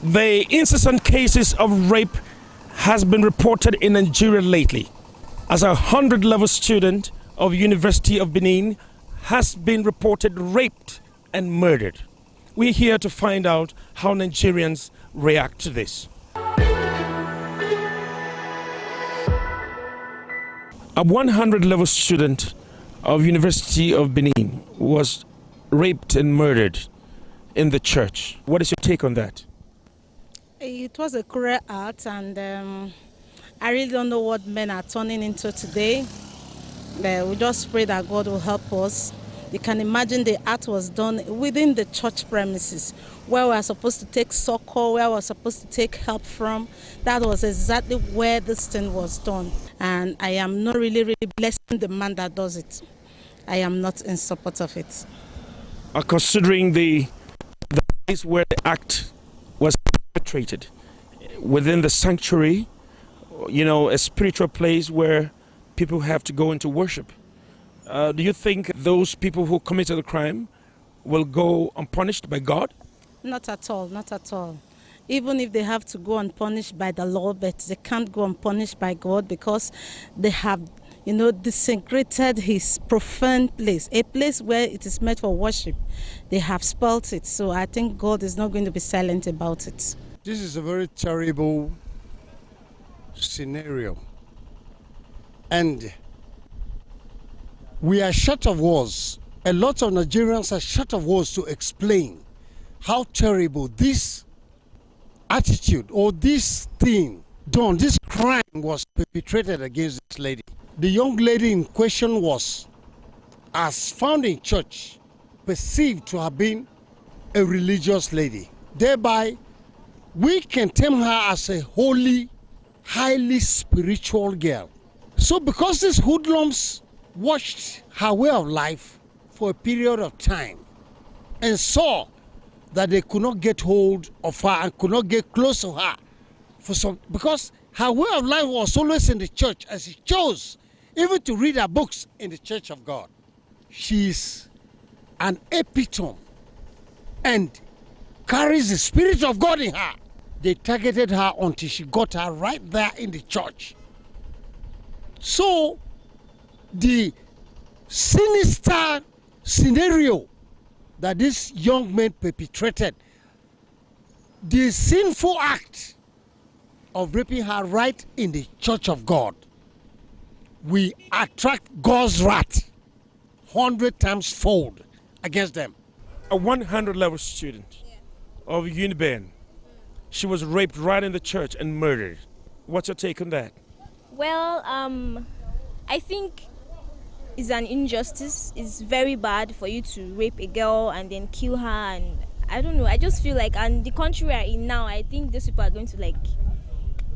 The incessant cases of rape has been reported in Nigeria lately, as a 100-level student of University of Benin has been reported raped and murdered. We're here to find out how Nigerians react to this. A 100-level student of University of Benin was raped and murdered in the church. What is your take on that? It was a cruel act, and I really don't know what men are turning into today. We just pray that God will help us. You can imagine the act was done within the church premises, where we are supposed to take succor, where we are supposed to take help from. That was exactly where this thing was done. And I am not really blessing the man that does it. I am not in support of it. Considering the place where the act was perpetrated, within the sanctuary, a spiritual place where people have to go into worship, do you think those people who committed the crime will go unpunished by God? Not at all, not at all. Even if they have to go unpunished by the law, but they can't go unpunished by God, because they have, desecrated his profane place, a place where it is meant for worship. They have spoilt it, so I think God is not going to be silent about it. This is a very terrible scenario, and we are short of words. A lot of Nigerians are short of words to explain how terrible this attitude or this thing done, this crime was perpetrated against this lady. The young lady in question was, as found in church, perceived to have been a religious lady. Thereby, we can term her as a holy, highly spiritual girl. So because these hoodlums watched her way of life for a period of time and saw that they could not get hold of her and could not get close to her because her way of life was always in the church, as she chose even to read her books in the church of God. She's an epitome and carries the Spirit of God in her. They targeted her until she got her right there in the church. So the sinister scenario that this young man perpetrated, the sinful act of raping her right in the church of God, we attract God's wrath 100 times fold against them. A 100-level student of Uniben, she was raped right in the church and murdered. What's your take on that? Well, I think it's an injustice. It's very bad for you to rape a girl and then kill her, and I don't know. I just feel like, and the country we are in now, I think those people are going to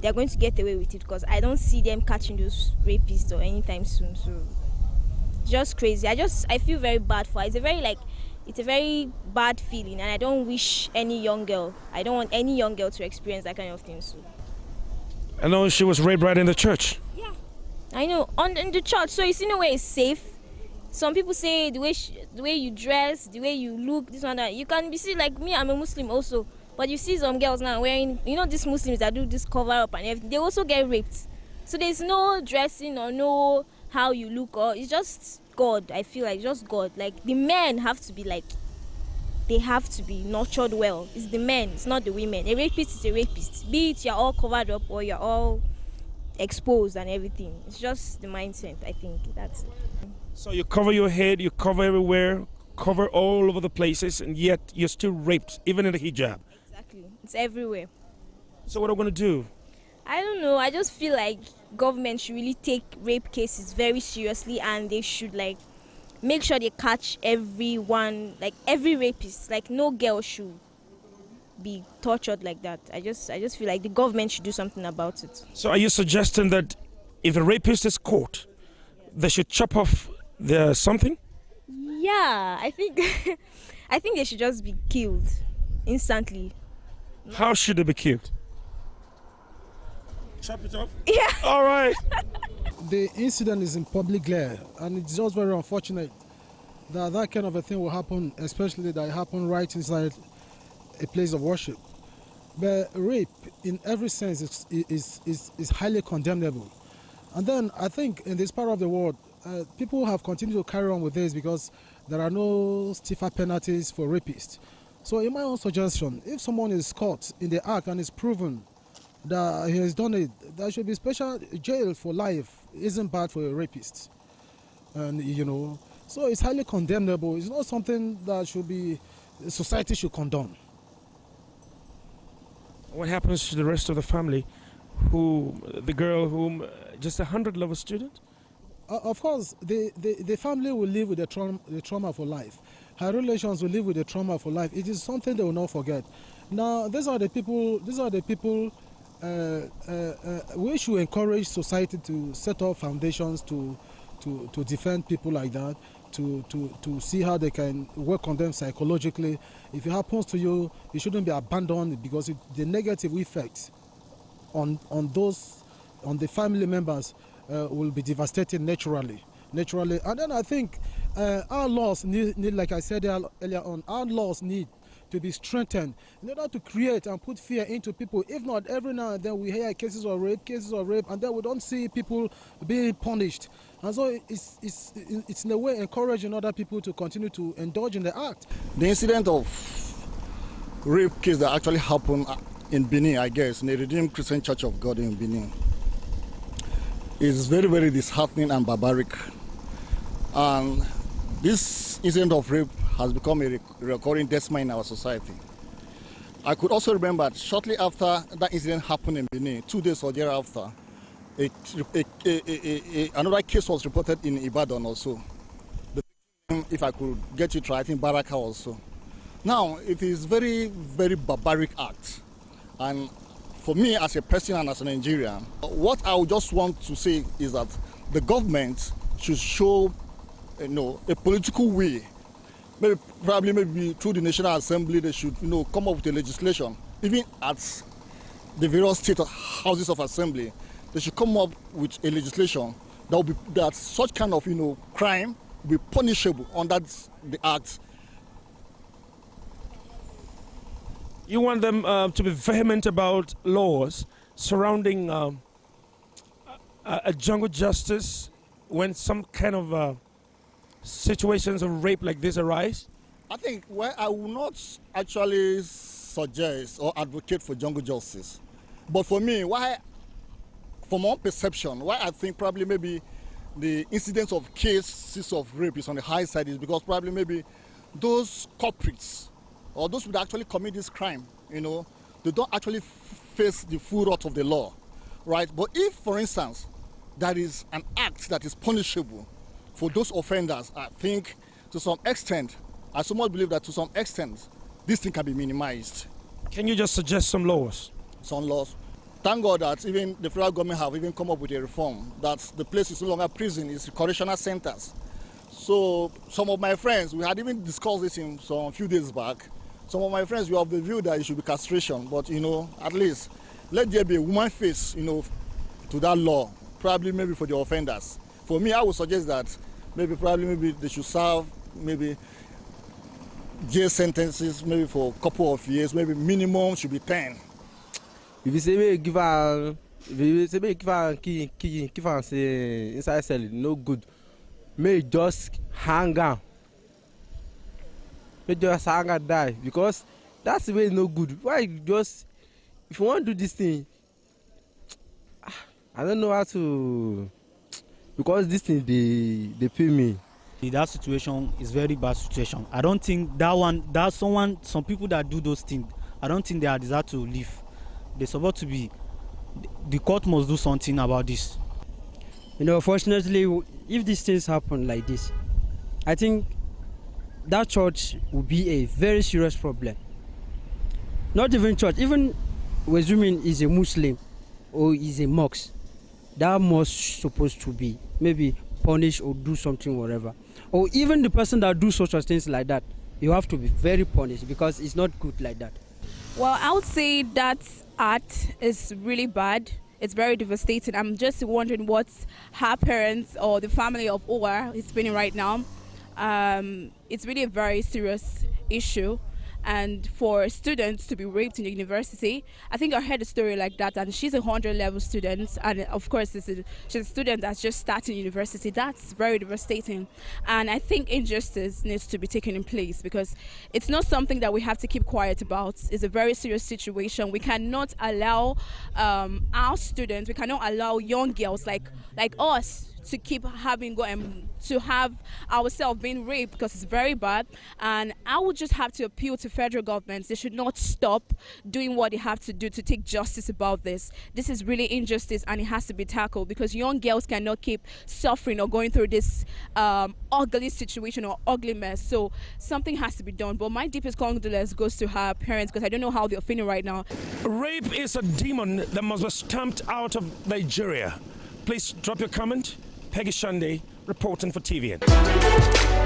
they're going to get away with it, because I don't see them catching those rapists or anytime soon. So just crazy. I feel very bad for her. It's a very bad feeling, and I don't wish any young girl. I don't want any young girl to experience that kind of thing. So I know she was raped right in the church. Yeah, I know, in the church. So it's in a way it's safe. Some people say the way you dress, the way you look, this one that. You can be seen like me. I'm a Muslim also, but you see some girls now wearing, these Muslims that do this cover up and everything. They also get raped. So there's no dressing or no how you look, or it's just God. I feel like just God. Like the men have to be they have to be nurtured well. It's the men, it's not the women. A rapist is a rapist. Be it you're all covered up or you're all exposed and everything. It's just the mindset, I think. That's it. So you cover your head, you cover everywhere, cover all over the places, and yet you're still raped, even in the hijab. Exactly. It's everywhere. So what are we going to do? I don't know. I just feel like government should really take rape cases very seriously, and they should make sure they catch everyone, every rapist. No girl should be tortured like that. I just feel like the government should do something about it. So are you suggesting that if a rapist is caught, they should chop off their something? Yeah, I think I think they should just be killed instantly. How should they be killed? Chop it off? Yeah. All right. The incident is in public glare, and it's just very unfortunate that that kind of a thing will happen, especially that it happened right inside a place of worship. But rape, in every sense, is highly condemnable. And then I think in this part of the world, people have continued to carry on with this because there are no stiffer penalties for rapists. So in my own suggestion, if someone is caught in the act and is proven that he has done it, there should be special jail for life. It isn't bad for a rapist. And so it's highly condemnable. It's not something that society should condone. What happens to the rest of the family? The girl whom just 100 level student? Of course, the family will live with the trauma for life. Her relations will live with the trauma for life. It is something they will not forget. Now, these are the people. We should encourage society to set up foundations to defend people like that, to see how they can work on them psychologically. If it happens to you, you shouldn't be abandoned, because the negative effects on the family members will be devastating naturally. And then I think our laws need, like I said earlier on, our laws need to be strengthened in order to create and put fear into people. If not, every now and then we hear cases of rape, and then we don't see people being punished. And so it's in a way encouraging other people to continue to indulge in the act. The incident of rape case that actually happened in Benin, I guess, in the Redeemed Christian Church of God in Benin, is very, very disheartening and barbaric. And this incident of rape has become a recurring decima in our society. I could also remember that shortly after that incident happened in Benin, 2 days or thereafter, another case was reported in Ibadan also. The victim, if I could get it right, in Baraka also. Now, it is very, very barbaric act. And for me as a person and as a Nigerian, what I would just want to say is that the government should show a political way. Maybe through the National Assembly, they should come up with a legislation. Even at the various state houses of assembly, they should come up with a legislation that such kind of crime will be punishable under the act. You want them to be vehement about laws surrounding a jungle justice when some kind of situations of rape like this arise? I think I will not actually suggest or advocate for jungle justice. But for me, from my own perception, why I think probably maybe the incidence of cases of rape is on the high side is because probably maybe those culprits or those who actually commit this crime, they don't actually face the full wrath of the law, right? But if, for instance, that is an act that is punishable for those offenders, I think to some extent, I somewhat believe that to some extent, this thing can be minimized. Can you just suggest some laws? Some laws. Thank God that even the federal government have even come up with a reform that the place is no longer prison, it's correctional centers. So some of my friends, we had even discussed this a few days back. Some of my friends were of the view that it should be castration, but at least let there be a woman face, to that law, probably maybe for the offenders. For me, I would suggest that maybe they should serve jail sentences maybe for a couple of years, maybe minimum should be 10. If you say give her inside cell, no good. May just hang out. May just hang out, die, because that's the way no good. Why if you want to do this thing, I don't know how to, because this thing they pay me. That situation is very bad situation. I don't think some people that do those things, I don't think they are deserve to live. They're supposed to be, the court must do something about this. Fortunately, if these things happen like this, I think that church will be a very serious problem. Not even church, even assuming is a Muslim or is a mosque, that mosque supposed to be maybe punish or do something, whatever. Or even the person that do such things like that, you have to be very punished, because it's not good like that. Well, I would say that art is really bad. It's very devastating. I'm just wondering what her parents or the family of Owa is feeling right now. It's really a very serious issue, and for students to be raped in the university. I think I heard a story like that, and she's a 100-level student, and of course she's a student that's just starting university. That's very devastating, and I think injustice needs to be taken in place, because it's not something that we have to keep quiet about. It's a very serious situation. We cannot allow our students, we cannot allow young girls like us to keep to have ourselves being raped, because it's very bad. And I would just have to appeal to federal governments. They should not stop doing what they have to do to take justice about this. This is really injustice, and it has to be tackled, because young girls cannot keep suffering or going through this ugly situation or ugly mess. So something has to be done. But my deepest condolence goes to her parents, because I don't know how they're feeling right now. Rape is a demon that must be stamped out of Nigeria. Please drop your comment. Peggy Shande, reporting for TVN.